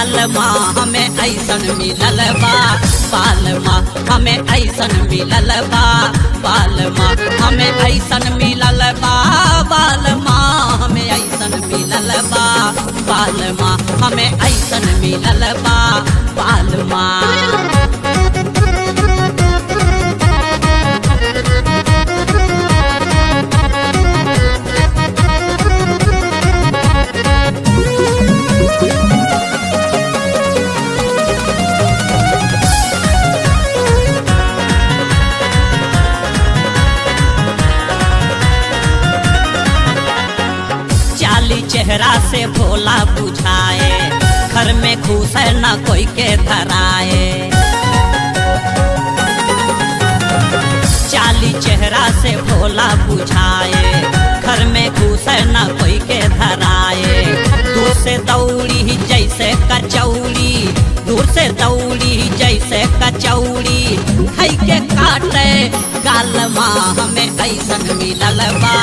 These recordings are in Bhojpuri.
बालमा हमें ऐसन मिलल बा, बालमा हमें ऐसन मिलल बा, बालमा हमें ऐसन मिलल बा, बालमा हमें ऐसन मिलल बा, बालमा हमें ऐसन मिलल बा, बालमा। चेहरा से भोला बुझाए, घर में खुश है न कोई के धराए। चाली चेहरा से भोला बुझाए, घर में खुश है न कोई के धराए। दूर से दौड़ी जैसे कचौड़ी, दूर से दौड़ी जैसे कचौड़ी, खाई के काटे गालमा हमें ऐसन मिलल बा,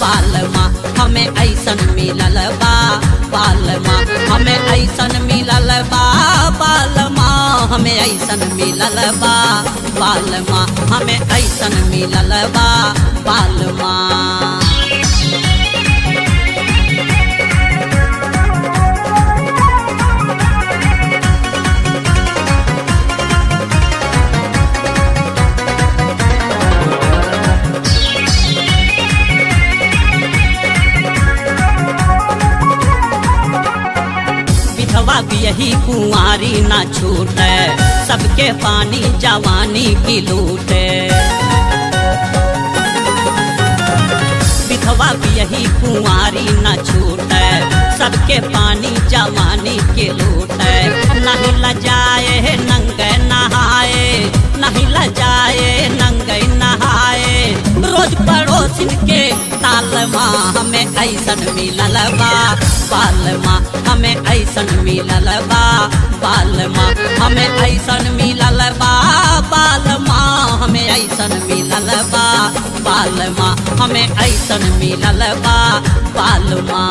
बालमा हमें ऐसन मिलल बा, बालमा हमें ऐसन मिलल बा, बालमा हमें ऐसन मिलल बा, बालमा हमें ऐसन मिलल बा, बालमा। यही कुंवारी ना छूटे, सबके पानी जवानी की लूटे। विधवा भी यही कुंवारी ना छूटे, सबके पानी जवानी के लूटे। नहीं लजाए नंगे नहाए, नहीं लजाए नंगे नहाए, रोज पड़ोसिन के तालमा हमें ऐसन मिलल बा, बालमा हमें ऐसन मिलल बा, बालमा हमें ऐसन मिलल बा, बालमा हमें ऐसन मिलल बा, बालमा हमें ऐसन मिलल बा, बालमा।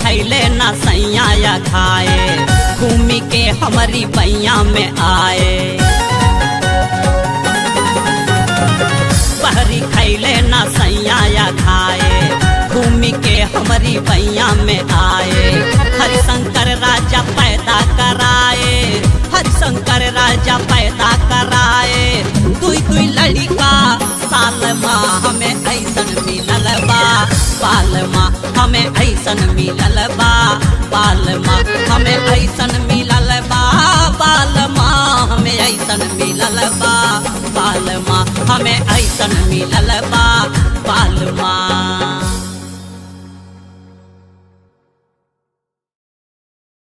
खैले ना सैया या खाए, घूमी के हमारी बैया में आए। बहरी खैले ना सैया या खाए, घूमी के हमारी बैया में आए। हरिशंकर राजा पैदा कराए, हरिशंकर राजा पैदा कराए। दुई दुई लड़का सालमा हमें ऐसन मिलल बा, बालमा हमें ऐसन मिलल बा, बालमा हमें ऐसन मिलल बा, बालमा हमें ऐसन मिलल बा, बालमा हमें ऐसन मिलल बा,